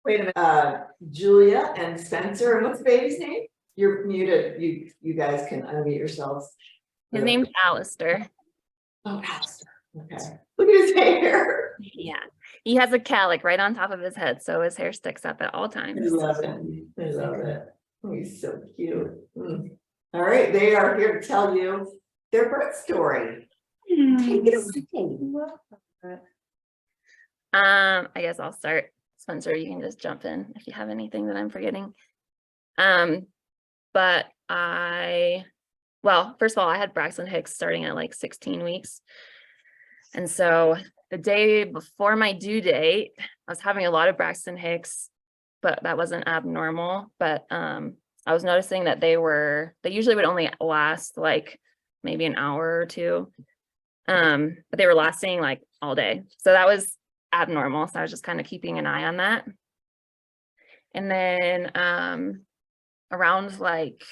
Wait a minute, Julia and Spencer, and what's the baby's name? You're muted, you guys can unmute yourselves. His name's Alistair. Oh, Alistair, okay. Look at his hair. Yeah, he has a cowlick right on top of his head, so his hair sticks up at all I times. love it, I love it. Oh, he's so cute. All right, they are here to tell you their birth story. Take it away. I guess I'll start. Spencer, you can just jump in if you have anything that I'm forgetting. But well, first of all, I had Braxton Hicks starting at like 16 weeks. And so the day before my due date, I was having a lot of Braxton Hicks, but that wasn't abnormal. But I was noticing that they usually would only last like maybe an hour or two. But they were lasting like all day. So that was abnormal. So I was just kind of keeping an eye on that. And then around like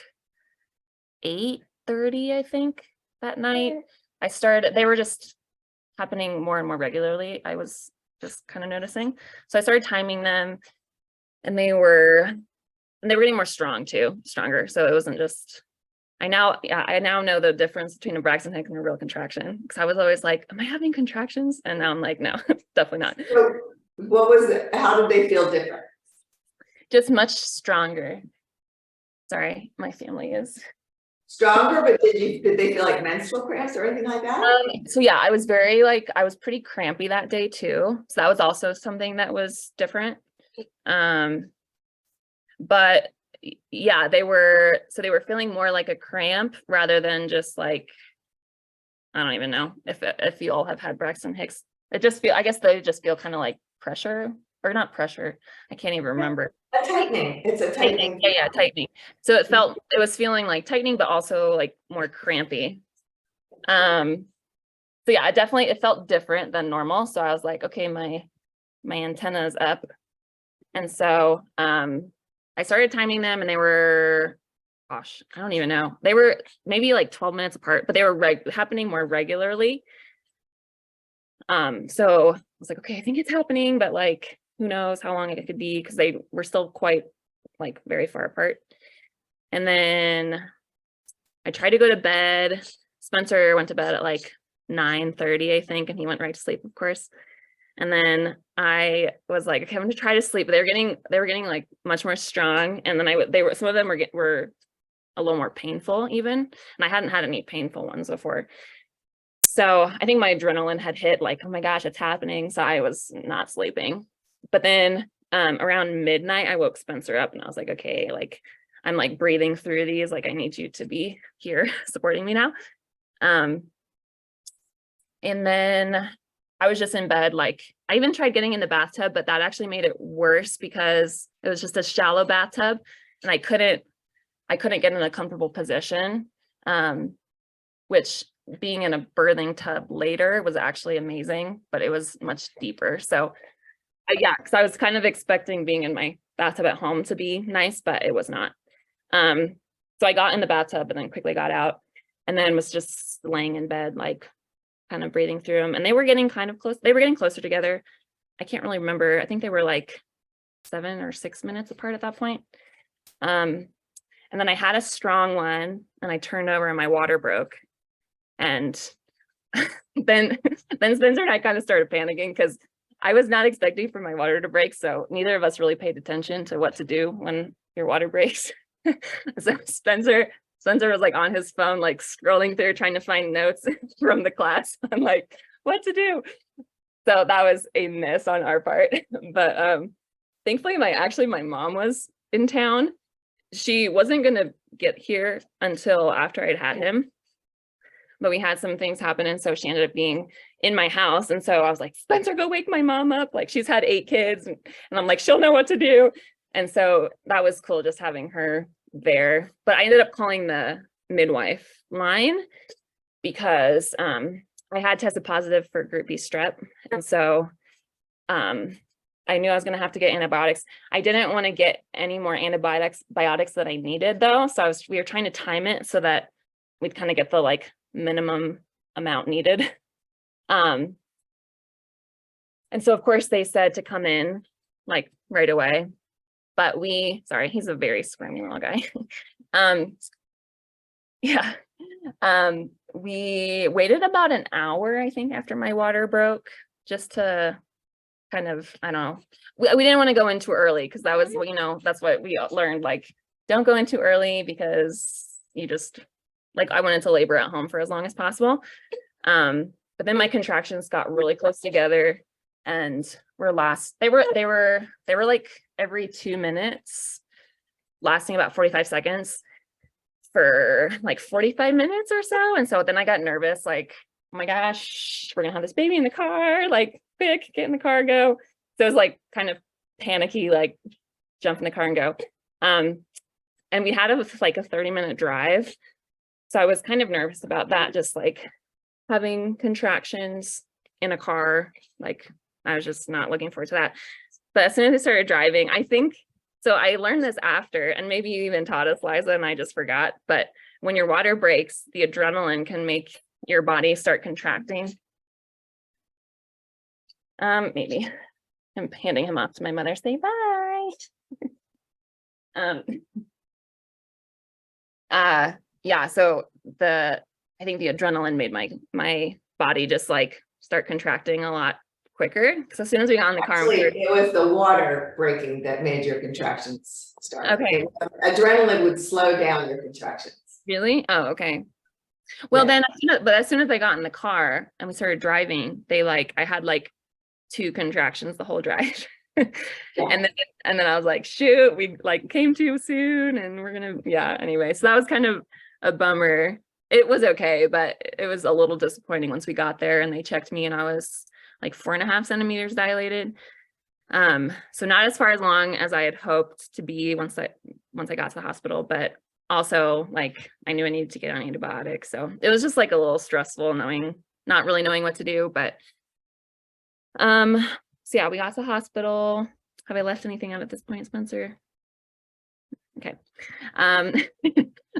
8:30, I think, that night, they were just happening more and more regularly. I was just kind of noticing. So I started timing them, and they were getting more stronger. So it wasn't just, I now know the difference between a Braxton Hicks and a real contraction, because I was always like, am I having contractions? And now I'm like, no, definitely not. So what was it? How did they feel different? Just much stronger. Sorry, my family is Stronger, but did they feel like menstrual cramps or anything like that? so yeah, I was pretty crampy that day too. So that was also something that was different. But yeah, they were feeling more like a cramp rather than just like, I don't even know if you all have had Braxton Hicks. I guess they just feel kind of like pressure, or not pressure. I can't even remember. A tightening. It's a tightening. Yeah, tightening. So it was feeling like tightening, but also like more crampy. So yeah, it felt different than normal. So I was like, okay, my antenna is up. And so I started timing them, and they were, gosh, I don't even know. They were maybe like 12 minutes apart, but they were happening more regularly. So I was like, okay, I think it's happening, but like, who knows how long it could be, because they were still quite like very far apart. And then I tried to go to bed. Spencer went to bed at like 9:30, I think, and he went right to sleep, of course. And then I was like, okay, I'm gonna try to sleep. But they were getting like much more strong. And then some of them were a little more painful even. And I hadn't had any painful ones before. So I think my adrenaline had hit, like, oh my gosh, it's happening. So I was not sleeping. But then around midnight, I woke Spencer up, and I was like, okay, like, I'm like breathing through these. Like, I need you to be here supporting me now. And then I was just in bed. Like, I even tried getting in the bathtub, but that actually made it worse because it was just a shallow bathtub, and I couldn't get in a comfortable position, which being in a birthing tub later was actually amazing, but it was much deeper. So yeah, because I was kind of expecting being in my bathtub at home to be nice, but it was not. So I got in the bathtub and then quickly got out, and then was just laying in bed, like kind of breathing through them. And they were getting kind of close. They were getting closer together. I can't really remember. I think they were like 7 or 6 minutes apart at that point. And then I had a strong one, and I turned over and my water broke. And then Spencer and I kind of started panicking, because I was not expecting for my water to break. So neither of us really paid attention to what to do when your water breaks. So Spencer was like on his phone, like scrolling through, trying to find notes from the class. I'm like, what to do? So that was a miss on our part. But thankfully, my mom was in town. She wasn't going to get here until after I'd had him, but we had some things happen. And so she ended up being in my house. And so I was like, Spencer, go wake my mom up. Like, she's had 8 kids. And I'm like, she'll know what to do. And so that was cool, just having her there. But I ended up calling the midwife line because I had tested positive for group B strep. And so I knew I was going to have to get antibiotics. I didn't want to get any more antibiotics that I needed, though. So we were trying to time it so that we'd kind of get the like minimum amount needed. And so of course they said to come in like right away. But sorry, he's a very squirmy little guy. Yeah. We waited about an hour, I think, after my water broke, just to kind of, I don't know. We didn't want to go in too early because that was, that's what we learned, like, don't go in too early because you just, like, I went into labor at home for as long as possible. But then my contractions got really close together and they were like every 2 minutes, lasting about 45 seconds for like 45 minutes or so. And so then I got nervous, like, oh my gosh, we're gonna have this baby in the car, like, quick, get in the car, go. So it was like kind of panicky, like jump in the car and go. And we had like a 30-minute drive. So I was kind of nervous about that, just like having contractions in a car. Like, I was just not looking forward to that. But as soon as I started driving, I think, so I learned this after, and maybe you even taught us, Liza, and I just forgot, but when your water breaks, the adrenaline can make your body start contracting. Maybe I'm handing him off to my mother, say bye. Yeah, so I think the adrenaline made my body just like start contracting a lot quicker. So as soon as we got in the car, Actually, it was the water breaking that made your contractions start. Okay. Adrenaline would slow down your contractions. Really? Oh, okay. Well, Yeah. then, as soon as I got in the car and we started driving, I had like 2 contractions the whole drive. And then I was like, shoot, we like came too soon and we're gonna, yeah, anyway. So that was kind of a bummer. It was okay, but it was a little disappointing once we got there and they checked me and I was like 4.5 centimeters dilated. So not as far as long as I had hoped to be once I got to the hospital, but also like I knew I needed to get on antibiotics. So it was just like a little stressful not really knowing what to do, but so yeah, we got to the hospital. Have I left anything out at this point, Spencer? Okay.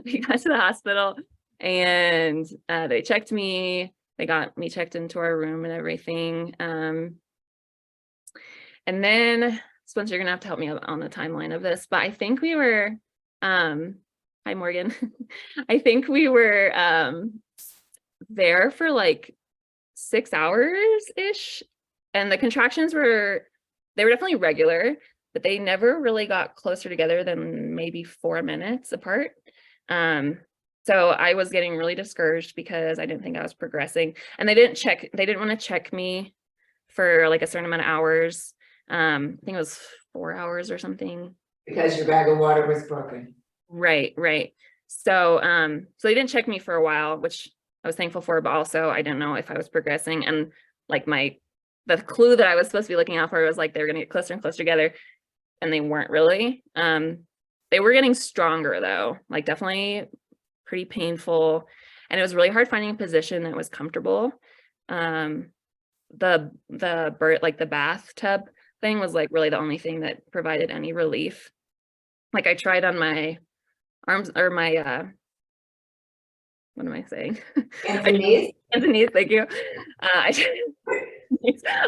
We got to the hospital and they checked me. They got me checked into our room and everything. And then Spencer, you're gonna have to help me out on the timeline of this, but I think we were, hi Morgan. I think we were there for like 6 hours-ish. And the contractions they were definitely regular, but they never really got closer together than maybe 4 minutes apart. So I was getting really discouraged because I didn't think I was progressing, and they didn't want to check me for like a certain amount of hours. I think it was 4 hours or something. Because your bag of water was broken. Right. So, so they didn't check me for a while, which I was thankful for, but also I didn't know if I was progressing. And like the clue that I was supposed to be looking out for was like, they were going to get closer and closer together, and they weren't really. They were getting stronger though, like definitely pretty painful. And it was really hard finding a position that was comfortable. The bathtub thing was like really the only thing that provided any relief. Like I tried on my arms or my, what am I saying? Hands and knees? Hands and knees, thank you. I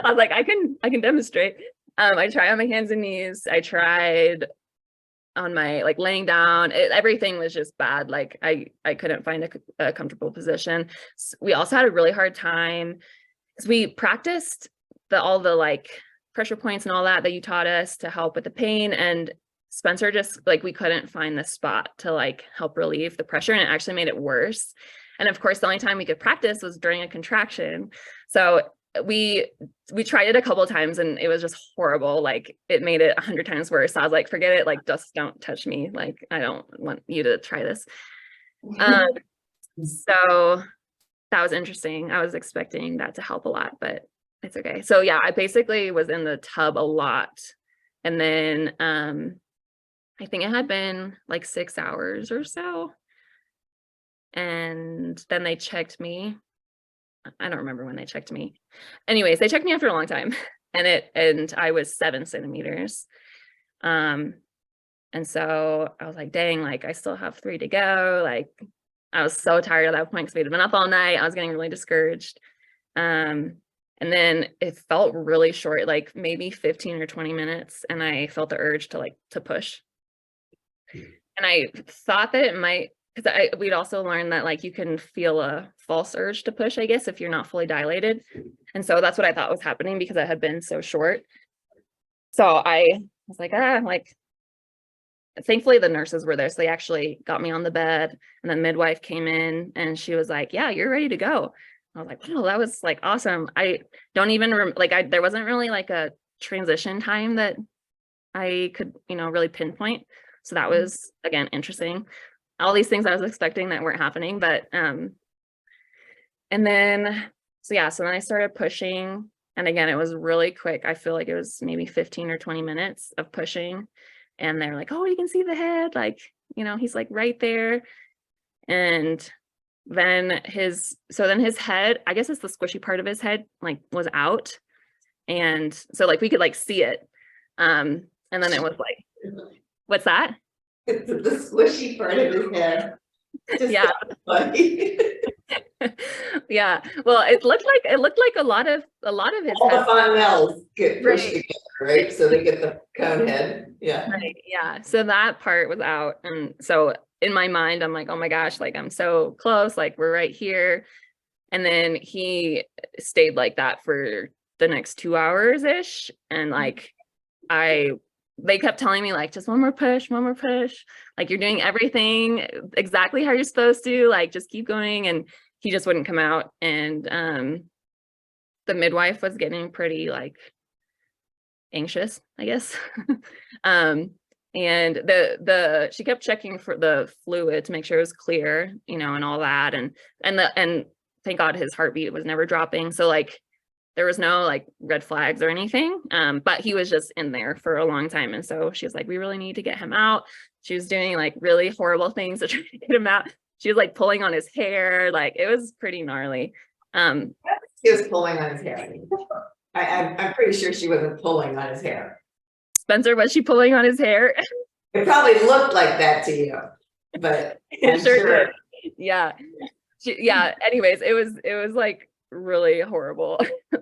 was like, I can demonstrate. I tried on my hands and knees. I tried on my like laying down. Everything was just bad. Like I couldn't find a comfortable position. So we also had a really hard time because we practiced all the like pressure points and all that you taught us to help with the pain, and Spencer just like, we couldn't find the spot to like help relieve the pressure, and it actually made it worse. And of course, the only time we could practice was during a contraction. So we tried it a couple of times and it was just horrible. Like it made it 100 times worse. So I was like, forget it. Like, just don't touch me. Like, I don't want you to try this. So that was interesting. I was expecting that to help a lot, but it's okay. So yeah, I basically was in the tub a lot. And then, I think it had been like 6 hours or so. And then they checked me. I don't remember when they checked me. Anyways, they checked me after a long time, and I was 7 centimeters. And so I was like, dang, like I still have 3 to go. Like I was so tired at that point because we'd been up all night. I was getting really discouraged. And And then it felt really short, like maybe 15 or 20 minutes. And I felt the urge to push. And I thought that it might, because we'd also learned that like you can feel a false urge to push, I guess, if you're not fully dilated. And so that's what I thought was happening because it had been so short. So I was like, thankfully the nurses were there. So they actually got me on the bed, and the midwife came in and she was like, yeah, you're ready to go. I was like, wow, that was like awesome. I don't even there wasn't really like a transition time that I could, really pinpoint. So that was, again, interesting. All these things I was expecting that weren't happening, but, and then, so then I started pushing, and again, it was really quick. I feel like it was maybe 15 or 20 minutes of pushing, and they're like, oh, you can see the head. Like, he's like right there. And then his head, I guess it's the squishy part of his head, like was out. And so like we could like see it. And then it was like, what's that? It's the squishy part of his head. Yeah. Funny. Yeah. Well, it looked like a lot of his All head. the fontanelles get pushed Right. together, right? So they get the cone head. Yeah. Right. Yeah. So that part was out. And so in my mind, I'm like, oh my gosh, like I'm so close, like we're right here. And then he stayed like that for the next 2 hours ish. And like they kept telling me like, just one more push, like you're doing everything exactly how you're supposed to, like just keep going. And he just wouldn't come out. And the midwife was getting pretty like anxious, I guess. And she kept checking for the fluid to make sure it was clear, and all that. And thank God his heartbeat was never dropping. So like there was no like red flags or anything. But he was just in there for a long time. And so she was like, we really need to get him out. She was doing like really horrible things to try to get him out. She was like pulling on his hair. Like it was pretty gnarly. He was pulling on his hair. I'm pretty sure she wasn't pulling on his hair. Spencer, was she pulling on his hair? It probably looked like that to you, but It sure did. Yeah. Anyways, it was like really horrible.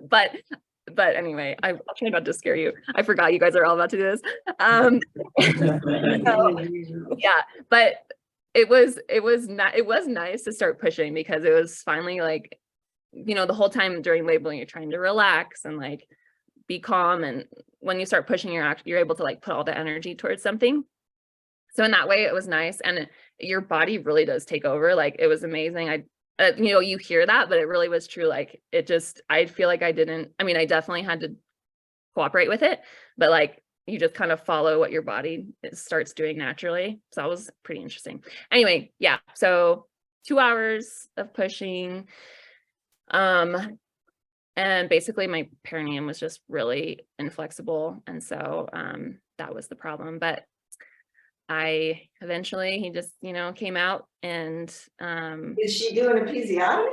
but anyway, I'll try not to scare you. I forgot you guys are all about to do this. So, yeah, but it was nice to start pushing because it was finally like, the whole time during labeling, you're trying to relax and like be calm. And when you start pushing, you're able to like put all the energy towards something. So in that way, it was nice. And your body really does take over. Like it was amazing. You hear that, but it really was true. Like I feel like I definitely had to cooperate with it, but like you just kind of follow what your body starts doing naturally. So that was pretty interesting. Anyway, yeah. So 2 hours of pushing. And basically my perineum was just really inflexible. And so that was the problem. But he just, came out and is she doing a episiotomy?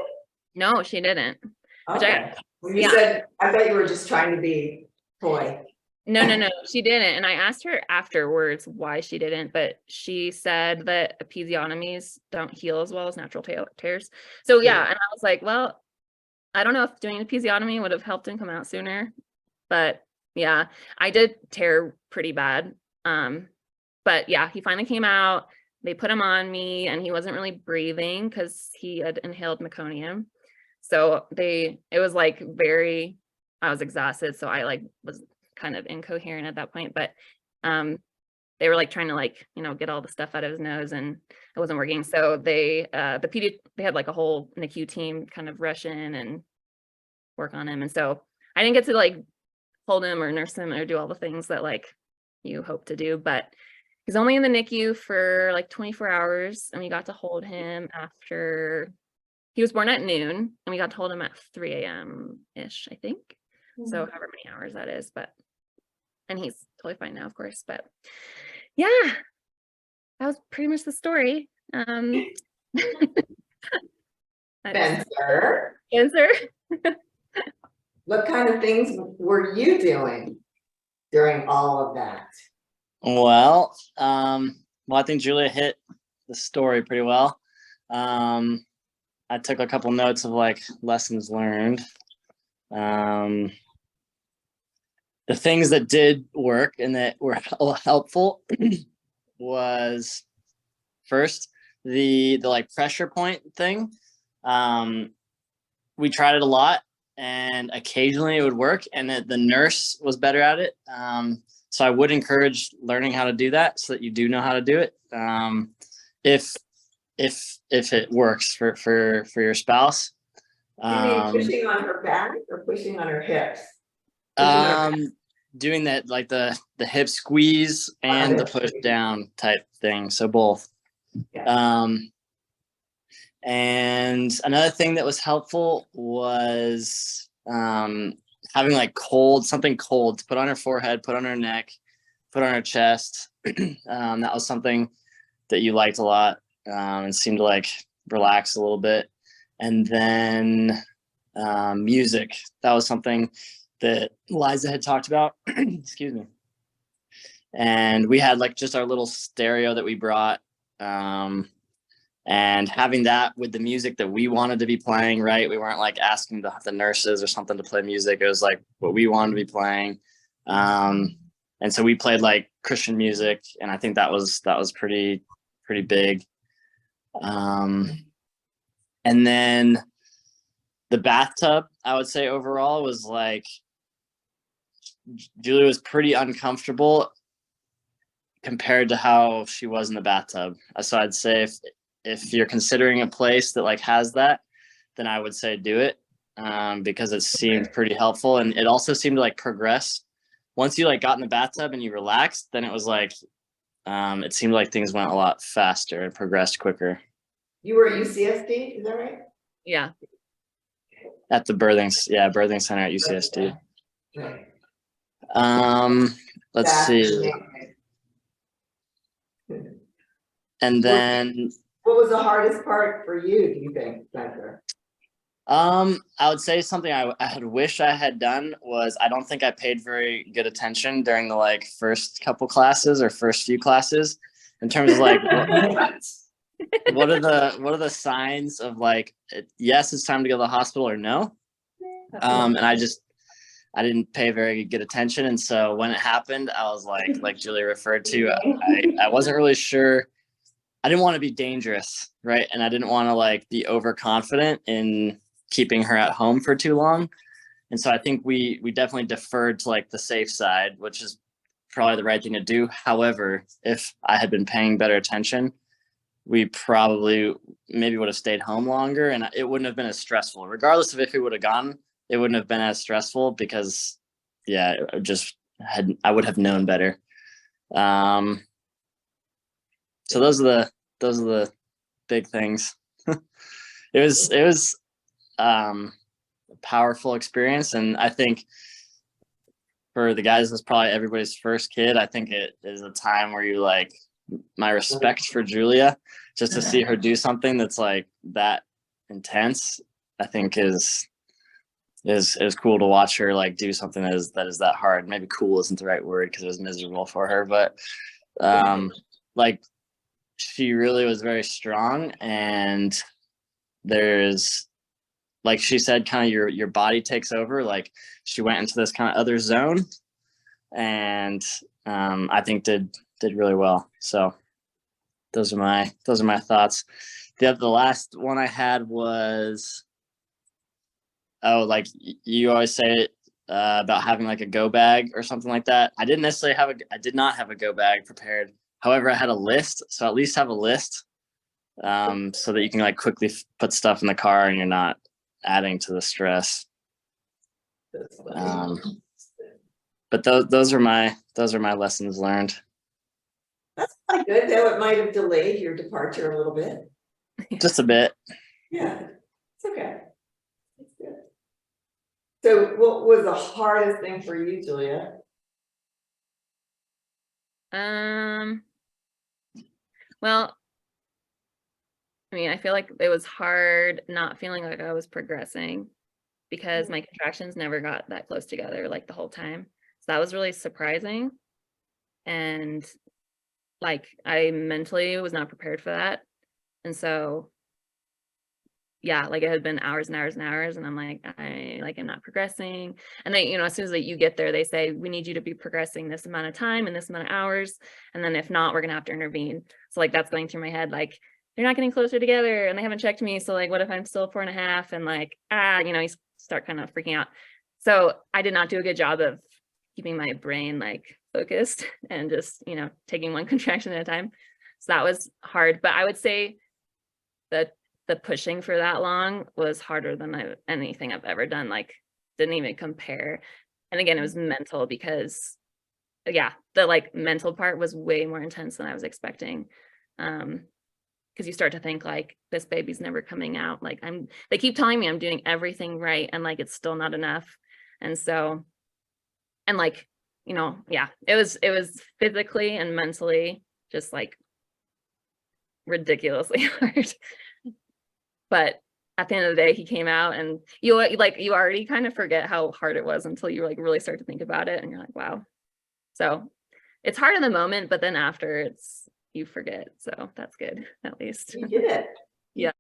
No, she didn't. Okay. When you said, I thought you were just trying to be coy. No, she didn't. And I asked her afterwards why she didn't, but she said that episiotomies don't heal as well as natural tears. So yeah, and I was like, well, I don't know if doing an episiotomy would have helped him come out sooner, but yeah, I did tear pretty bad. But yeah, he finally came out. They put him on me, and he wasn't really breathing because he had inhaled meconium. So it was like I was exhausted, so I like was kind of incoherent at that point. But they were like trying to like get all the stuff out of his nose, and it wasn't working. So they had like a whole NICU team kind of rush in and work on him. And so I didn't get to like hold him or nurse him or do all the things that like you hope to do, but he's only in the NICU for like 24 hours, and we got to hold him after he was born at noon, and we got to hold him at 3 a.m. ish, I think. So however many hours that is, and he's totally fine now, of course. But yeah, that was pretty much the story. Spencer, What kind of things were you doing during all of that? Well, I think Julia hit the story pretty well. I took a couple notes of like lessons learned. Um, the things that did work and that were helpful was first the like pressure point thing. We tried it a lot, and occasionally it would work, and the nurse was better at it. So I would encourage learning how to do that, so that you do know how to do it. If it works for your spouse. You mean pushing on her back or pushing on her hips? Doing that, like the hip squeeze and the push down type thing. So both. Yeah. And another thing that was helpful was having like something cold to put on her forehead, put on her neck, put on her chest. That was something that you liked a lot, and seemed to like relax a little bit. And then music. That was something that Liza had talked about. Excuse me. And we had like just our little stereo that we brought. And having that with the music that we wanted to be playing, right? We weren't like asking the nurses or something to play music. It was like what we wanted to be playing. And so we played like Christian music, and I think that was pretty big. And then the bathtub, I would say overall was like, Julia was pretty uncomfortable compared to how she was in the bathtub. So I'd say if you're considering a place that like has that, then I would say do it, because it seemed pretty helpful, and it also seemed to like progress. Once you like got in the bathtub and you relaxed, then it was like, it seemed like things went a lot faster and progressed quicker. You were at UCSD, is that right? Yeah. At the birthing center at UCSD. Right. Let's see. And then what was the hardest part for you, do you think, Spencer? I would say something I had wished I had done was, I don't think I paid very good attention during the like first couple classes or first few classes, in terms of like what are the signs of like, yes, it's time to go to the hospital, or no. And I didn't pay very good attention, and so when it happened, I was like Julia referred to, I wasn't really sure. I didn't want to be dangerous, right? And I didn't want to like be overconfident in keeping her at home for too long. And so I think we definitely deferred to like the safe side, which is probably the right thing to do. However, if I had been paying better attention, we probably maybe would have stayed home longer, and it wouldn't have been as stressful. Regardless of if we would have gone, it wouldn't have been as stressful, because I would have known better. So those are the big things. It was a powerful experience, and I think for the guys, it's probably everybody's first kid. I think it is a time where you like, my respect for Julia, just to see her do something that's like that intense, I think is cool to watch her like do something that is that hard. Maybe cool isn't the right word, because it was miserable for her, but like, she really was very strong, and there's, like she said, kind of your body takes over. Like, she went into this kind of other zone, and I think did really well. So those are my thoughts. The last one I had was, like you always say it, about having like a go bag or something like that. I did not have a go bag prepared. However, I had a list, so at least have a list, so that you can like quickly put stuff in the car and you're not adding to the stress. But those are my lessons learned. That's quite good, though it might have delayed your departure a little bit. Just a bit. Yeah, it's okay. It's good. So what was the hardest thing for you, Julia? Well, I mean, I feel like it was hard not feeling like I was progressing, because my contractions never got that close together like the whole time. So that was really surprising. And like, I mentally was not prepared for that. And so yeah, like it had been hours and hours and hours, and I'm like, I'm not progressing. And they, as soon as you get there, they say, we need you to be progressing this amount of time and this amount of hours. And then if not, we're gonna have to intervene. So like that's going through my head, like they're not getting closer together and they haven't checked me. So like, what if I'm still 4.5? And like, you start kind of freaking out. So I did not do a good job of keeping my brain like focused and just, taking one contraction at a time. So that was hard. But I would say that the pushing for that long was harder than anything I've ever done. Like didn't even compare. And again, it was mental because the like mental part was way more intense than I was expecting. Because you start to think like this baby's never coming out. Like they keep telling me I'm doing everything right and like it's still not enough. And so, and like, it was physically and mentally just like ridiculously hard. But at the end of the day, he came out and you already kind of forget how hard it was until you like really start to think about it and you're like, wow. So it's hard in the moment, but then after you forget. So that's good, at least. You did it. Yeah.